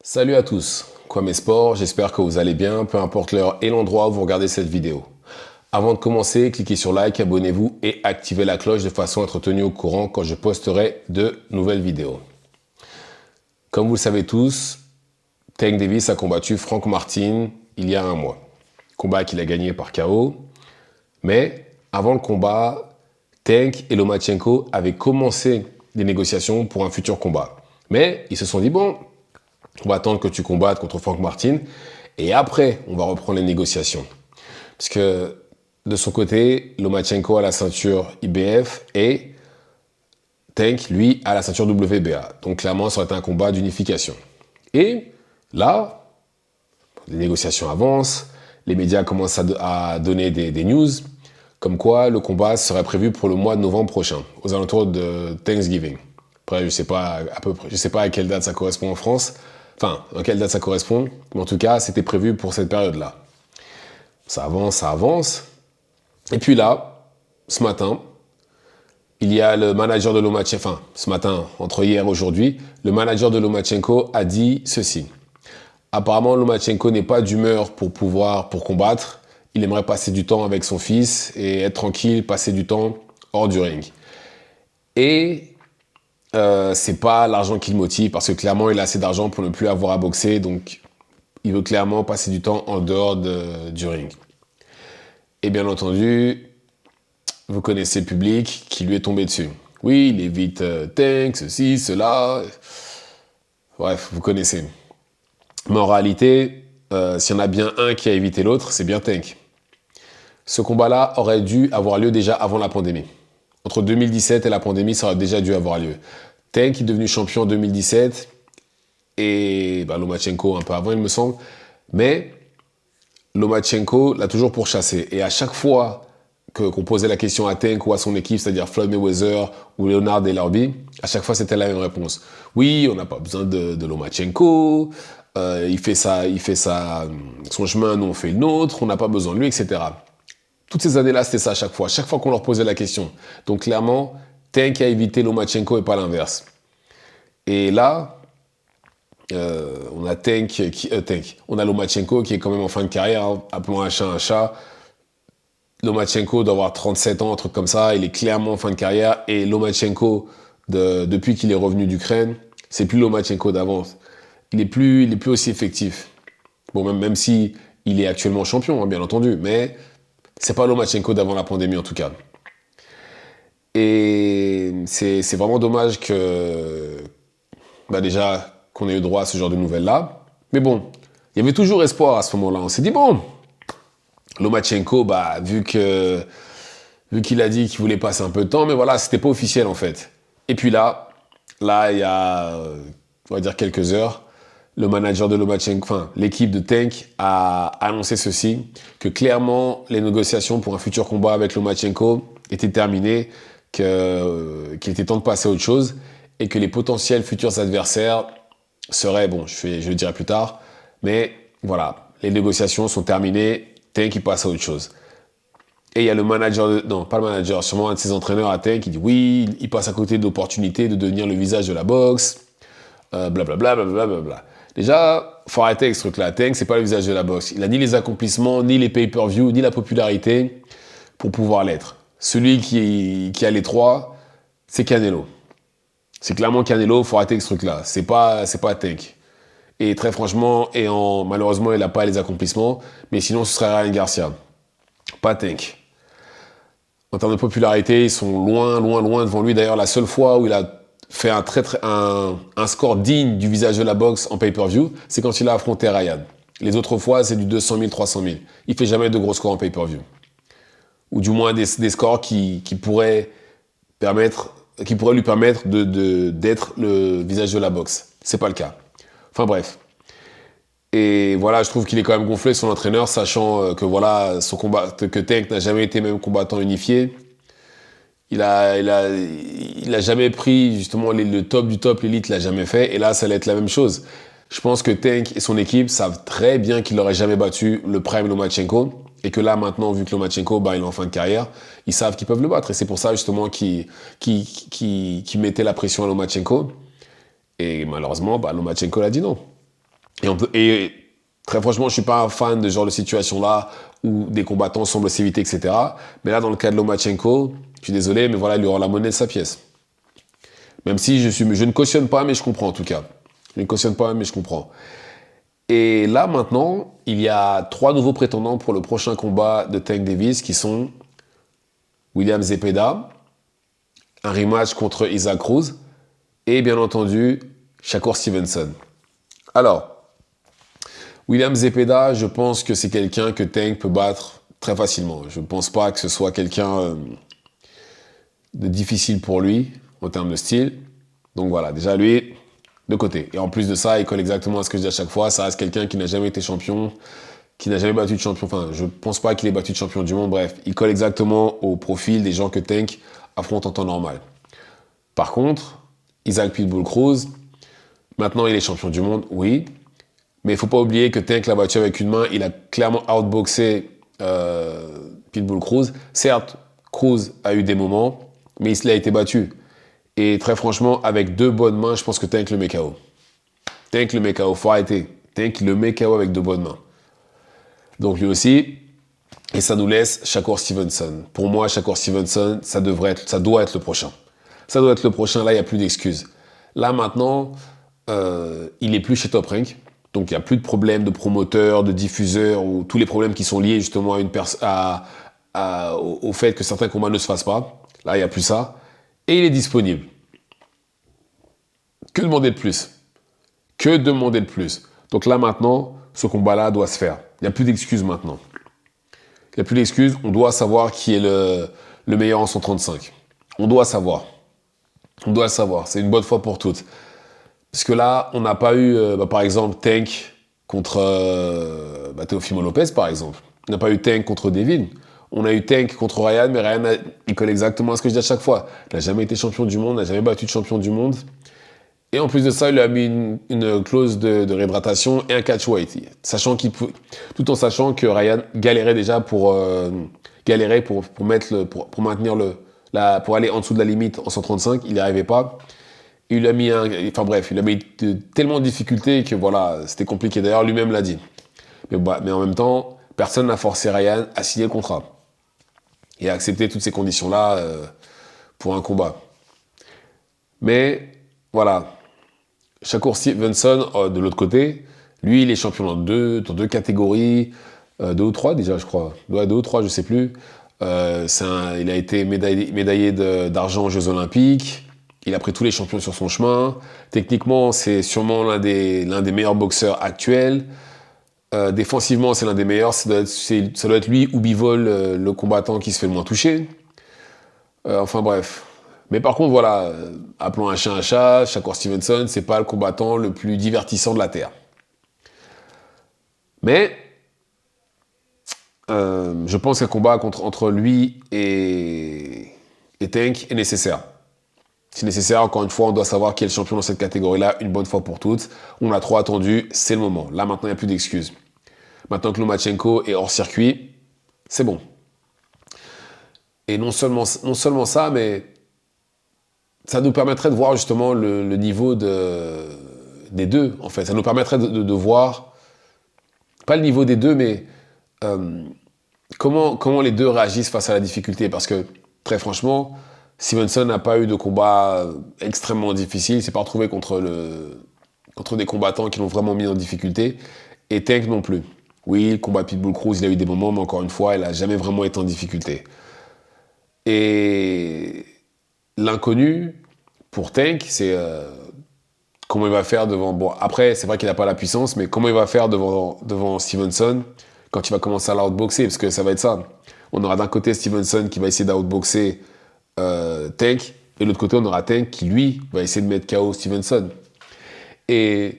Salut à tous, Kwame Sport, j'espère que vous allez bien, peu importe l'heure et l'endroit où vous regardez cette vidéo. Avant de commencer, cliquez sur like, abonnez-vous et activez la cloche de façon à être tenu au courant quand je posterai de nouvelles vidéos. Comme vous le savez tous, Tank Davis a combattu Frank Martin il y a un mois. Combat qu'il a gagné par KO. Mais avant le combat, Tank et Lomachenko avaient commencé des négociations pour un futur combat. Mais ils se sont dit, bon, on va attendre que tu combattes contre Frank Martin et après, on va reprendre les négociations. Parce que de son côté, Lomachenko a la ceinture IBF et Tank, lui, a la ceinture WBA. Donc clairement, ça aurait été un combat d'unification. Et là, les négociations avancent, les médias commencent à donner des news, comme quoi le combat serait prévu pour le mois de novembre prochain, aux alentours de Thanksgiving. Après, je sais pas à peu près, je sais pas à quelle date ça correspond en France. Enfin, à quelle date ça correspond, mais en tout cas, c'était prévu pour cette période-là. Ça avance, ça avance. Et puis là, ce matin, il y a le manager de Lomachenko, enfin, ce matin, entre hier et aujourd'hui, le manager de Lomachenko a dit ceci. Apparemment, Lomachenko n'est pas d'humeur pour combattre. Il aimerait passer du temps avec son fils et être tranquille, passer du temps hors du ring. Et c'est pas l'argent qui le motive parce que clairement, il a assez d'argent pour ne plus avoir à boxer. Donc, il veut clairement passer du temps en dehors du ring. Et bien entendu, vous connaissez le public qui lui est tombé dessus. Oui, il évite Tank, ceci, cela. Bref, vous connaissez. Mais en réalité, s'il y en a bien un qui a évité l'autre, c'est bien Tank. Ce combat-là aurait dû avoir lieu déjà avant la pandémie. Entre 2017 et la pandémie, ça aurait déjà dû avoir lieu. Tank est devenu champion en 2017 et Lomachenko un peu avant, il me semble. Mais Lomachenko l'a toujours pourchassé. Et à chaque fois qu'on posait la question à Tank ou à son équipe, c'est-à-dire Floyd Mayweather ou Leonard Ellerbe, à chaque fois c'était la même réponse. Oui, on n'a pas besoin de Lomachenko, il fait son chemin, nous on fait le nôtre, on n'a pas besoin de lui, etc. Toutes ces années-là, c'était ça à chaque fois qu'on leur posait la question. Donc clairement, Tank a évité Lomachenko et pas l'inverse. Et là, on a on a Lomachenko qui est quand même en fin de carrière, hein, appelons un chat un chat. Lomachenko doit avoir 37 ans, un truc comme ça, il est clairement en fin de carrière. Et Lomachenko, depuis qu'il est revenu d'Ukraine, c'est plus Lomachenko d'avant. Il est plus aussi effectif. Bon, même si il est actuellement champion, hein, bien entendu, mais c'est pas Lomachenko d'avant la pandémie en tout cas. Et c'est vraiment dommage que déjà qu'on ait eu droit à ce genre de nouvelles-là. Mais bon, il y avait toujours espoir à ce moment-là. On s'est dit, bon, Lomachenko, vu qu'il a dit qu'il voulait passer un peu de temps, mais voilà, c'était pas officiel en fait. Et puis là, il y a, on va dire quelques heures, le manager de Lomachenko, enfin, l'équipe de Tank a annoncé ceci, que clairement, les négociations pour un futur combat avec Lomachenko étaient terminées, qu'il était temps de passer à autre chose, et que les potentiels futurs adversaires seraient, bon, je le dirai plus tard, mais voilà, les négociations sont terminées, Tank il passe à autre chose. Et il y a le manager, non, pas le manager, sûrement un de ses entraîneurs à Tank qui dit oui, il passe à côté de l'opportunité de devenir le visage de la boxe, blablabla, blablabla. Déjà, faut arrêter avec ce truc-là. Tank, c'est pas le visage de la boxe. Il a ni les accomplissements, ni les pay-per-view, ni la popularité pour pouvoir l'être. Celui qui a les trois, c'est Canelo. C'est clairement Canelo, faut arrêter avec ce truc-là. C'est pas Tank. Et très franchement, malheureusement, il n'a pas les accomplissements, mais sinon, ce serait Ryan Garcia. Pas Tank. En termes de popularité, ils sont loin, loin, loin devant lui. D'ailleurs, la seule fois où il a fait un score digne du visage de la boxe en pay-per-view, c'est quand il a affronté Ryan. Les autres fois, c'est du 200 000, 300 000. Il fait jamais de gros scores en pay-per-view. Ou du moins des scores qui pourraient lui permettre d'être le visage de la boxe. C'est pas le cas. Enfin bref. Et voilà, je trouve qu'il est quand même gonflé, son entraîneur, sachant que voilà, que Tank n'a jamais été même combattant unifié. Il a jamais pris justement le top du top, l'élite l'a jamais fait. Et là, ça allait être la même chose. Je pense que Tank et son équipe savent très bien qu'il n'aurait jamais battu le prime Lomachenko. Et que là, maintenant, vu que Lomachenko, il est en fin de carrière, ils savent qu'ils peuvent le battre. Et c'est pour ça, justement, qu'ils mettaient la pression à Lomachenko. Et malheureusement, Lomachenko l'a dit non. Et très franchement, je suis pas un fan de ce genre de situation-là où des combattants semblent s'éviter, etc. Mais là, dans le cas de Lomachenko, je suis désolé, mais voilà, il lui rend la monnaie de sa pièce. Même si je ne cautionne pas, mais je comprends en tout cas. Je ne cautionne pas, mais je comprends. Et là, maintenant, il y a 3 nouveaux prétendants pour le prochain combat de Tank Davis qui sont William Zepeda, un rematch contre Isaac Cruz et bien entendu Shakur Stevenson. Alors, William Zepeda, je pense que c'est quelqu'un que Tank peut battre très facilement. Je ne pense pas que ce soit quelqu'un de difficile pour lui en termes de style. Donc voilà, déjà lui, de côté. Et en plus de ça, il colle exactement à ce que je dis à chaque fois. Ça reste quelqu'un qui n'a jamais été champion, qui n'a jamais battu de champion. Enfin, je pense pas qu'il ait battu de champion du monde. Bref, il colle exactement au profil des gens que Tank affronte en temps normal. Par contre, Isaac Pitbull Cruz, maintenant il est champion du monde, oui. Mais il faut pas oublier que Tank l'a battu avec une main. Il a clairement outboxé Pitbull Cruz. Certes, Cruz a eu des moments, mais il a été battu. Et très franchement, avec 2 bonnes mains, je pense que Tank le met KO. Tank le met KO, faut arrêter. Tank le met KO avec 2 bonnes mains. Donc lui aussi. Et ça nous laisse Shakur Stevenson. Pour moi, Shakur Stevenson, ça doit être le prochain. Ça doit être le prochain, là, il n'y a plus d'excuses. Là, maintenant, il est plus chez Top Rank. Donc, il n'y a plus de problème de promoteur, de diffuseur, ou tous les problèmes qui sont liés justement au fait que certains combats ne se fassent pas. Là, il n'y a plus ça. Et il est disponible. Que demander de plus? Que demander de plus? Donc là, maintenant, ce combat-là doit se faire. Il n'y a plus d'excuses maintenant. Il n'y a plus d'excuses. On doit savoir qui est le meilleur en 135. On doit savoir. On doit le savoir. C'est une bonne fois pour toutes. Parce que là, on n'a pas eu, par exemple, Tank contre Teofimo Lopez, par exemple. On n'a pas eu Tank contre David. On a eu Tank contre Ryan, mais Ryan, il colle exactement à ce que je dis à chaque fois. Il n'a jamais été champion du monde, n'a jamais battu de champion du monde. Et en plus de ça, il lui a mis une clause de réhydratation et un catch weight. Tout en sachant que Ryan galérait déjà pour maintenir pour aller en dessous de la limite en 135. Il n'y arrivait pas. Il a mis il a mis tellement de difficultés que voilà, c'était compliqué. D'ailleurs, lui-même l'a dit. Mais en même temps, personne n'a forcé Ryan à signer le contrat et à accepter toutes ces conditions-là pour un combat. Mais voilà, Shakur Stevenson, de l'autre côté, lui, il est champion dans deux catégories, 2 ou 3 déjà, je crois. Ouais, 2 ou 3, je sais plus. Il a été médaillé d'argent aux Jeux Olympiques. Il a pris tous les champions sur son chemin. Techniquement, c'est sûrement l'un des meilleurs boxeurs actuels. Défensivement, c'est l'un des meilleurs. Ça doit être lui ou Bivol, le combattant qui se fait le moins toucher. Enfin bref. Mais par contre, voilà, appelons un chat, Shakur Stevenson, c'est pas le combattant le plus divertissant de la Terre. Mais je pense qu'un combat entre lui et Tank est nécessaire. C'est nécessaire, encore une fois, on doit savoir qui est le champion dans cette catégorie-là, une bonne fois pour toutes. On l'a trop attendu, c'est le moment. Là, maintenant, il n'y a plus d'excuses. Maintenant que Lomachenko est hors circuit, c'est bon. Et non seulement ça, mais ça nous permettrait de voir justement le niveau des deux, en fait. Ça nous permettrait de voir, pas le niveau des deux, mais comment les deux réagissent face à la difficulté. Parce que, très franchement, Stevenson n'a pas eu de combat extrêmement difficile. Il ne s'est pas retrouvé contre des combattants qui l'ont vraiment mis en difficulté. Et Tank non plus. Oui, le combat Pitbull Cruz, il a eu des moments, mais encore une fois, il n'a jamais vraiment été en difficulté. Et l'inconnu pour Tank, c'est comment il va faire devant... Bon, après, c'est vrai qu'il n'a pas la puissance, mais comment il va faire devant Stevenson quand il va commencer à l'outboxer, parce que ça va être ça. On aura d'un côté Stevenson qui va essayer d'outboxer Tank, et de l'autre côté, on aura Tank qui, lui, va essayer de mettre KO Stevenson. Et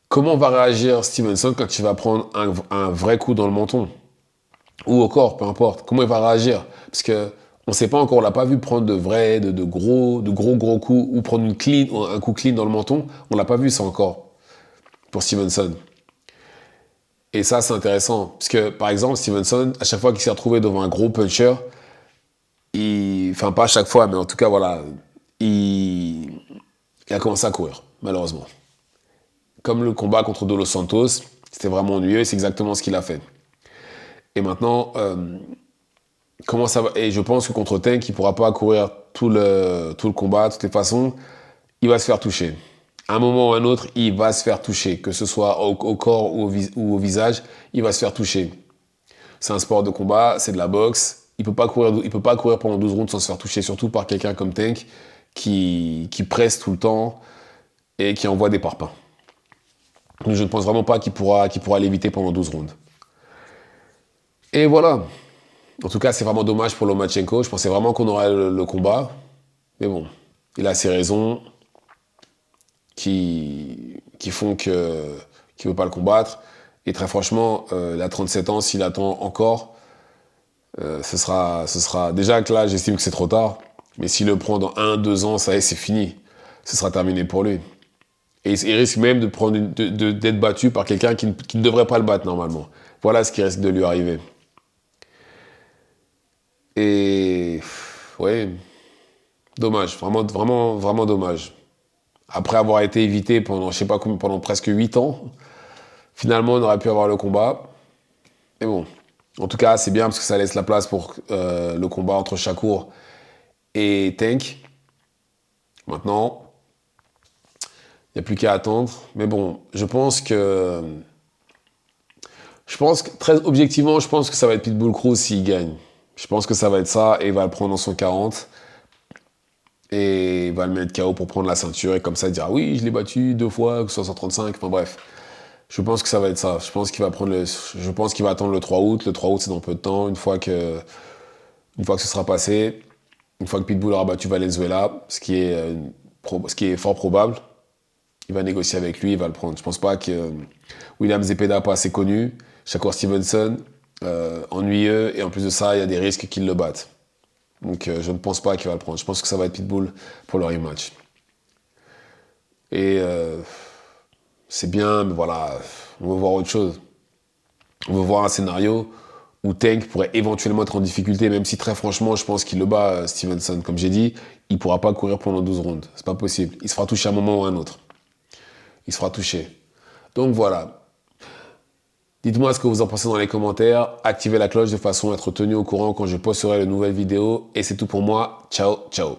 comment va réagir Stevenson quand il va prendre un vrai coup dans le menton? Ou au corps, peu importe. Comment il va réagir? Parce que on ne sait pas encore, on l'a pas vu prendre de gros coups ou prendre un coup clean dans le menton. On l'a pas vu ça encore pour Stevenson. Et ça, c'est intéressant. Parce que, par exemple, Stevenson, à chaque fois qu'il s'est retrouvé devant un gros puncher, enfin pas à chaque fois, mais en tout cas, voilà, il a commencé à courir, malheureusement. comme le combat contre Dos Santos, c'était vraiment ennuyeux et c'est exactement ce qu'il a fait. Et maintenant, comment ça va? Et je pense que contre Tank, il ne pourra pas courir tout le combat, de toutes les façons, il va se faire toucher. À un moment ou à un autre, il va se faire toucher, que ce soit au corps ou au visage, il va se faire toucher. C'est un sport de combat, c'est de la boxe. Il peut pas courir pendant 12 rounds sans se faire toucher, surtout par quelqu'un comme Tank qui presse tout le temps et qui envoie des parpaings. Donc je ne pense vraiment pas qu'il pourra l'éviter pendant 12 rounds. Et voilà. En tout cas, c'est vraiment dommage pour Lomachenko. Je pensais vraiment qu'on aurait le combat. Mais bon, il a ses raisons qui font qu'il ne veut pas le combattre. Et très franchement, il a 37 ans, s'il attend encore, ce sera... Déjà que là, j'estime que c'est trop tard. Mais s'il le prend dans 1-2 ans, ça y est, c'est fini. Ce sera terminé pour lui. Et il risque même d'être battu par quelqu'un qui ne devrait pas le battre normalement. Voilà ce qui risque de lui arriver. Et... ouais, dommage. Vraiment, vraiment, vraiment dommage. Après avoir été évité pendant, je sais pas combien, pendant presque 8 ans, finalement, on aurait pu avoir le combat. Mais bon, en tout cas, c'est bien parce que ça laisse la place pour le combat entre Shakur et Tank. Maintenant, il n'y a plus qu'à attendre. Mais bon, très objectivement, je pense que ça va être Pitbull Cruz s'il gagne. Je pense que ça va être ça et il va le prendre dans son 40. Et il va le mettre KO pour prendre la ceinture et comme ça dire ah oui, je l'ai battu 2 fois, 135, enfin bref. Je pense que ça va être ça. Je pense qu'il va attendre le 3 août. Le 3 août, c'est dans peu de temps. Une fois que ce sera passé, une fois que Pitbull aura battu Valenzuela, ce qui est fort probable, il va négocier avec lui, il va le prendre. Je pense pas que William Zepeda pas assez connu, Shakur Stevenson, ennuyeux, et en plus de ça, il y a des risques qu'il le batte. Donc je ne pense pas qu'il va le prendre. Je pense que ça va être Pitbull pour le rematch. Et c'est bien, mais voilà, on veut voir autre chose. On veut voir un scénario où Tank pourrait éventuellement être en difficulté, même si très franchement, je pense qu'il le bat, Stevenson. Comme j'ai dit, il ne pourra pas courir pendant 12 rounds. C'est pas possible. Il se fera toucher à un moment ou à un autre. Il se fera toucher. Donc voilà. Dites-moi ce que vous en pensez dans les commentaires. Activez la cloche de façon à être tenu au courant quand je posterai de nouvelles vidéos. Et c'est tout pour moi. Ciao, ciao.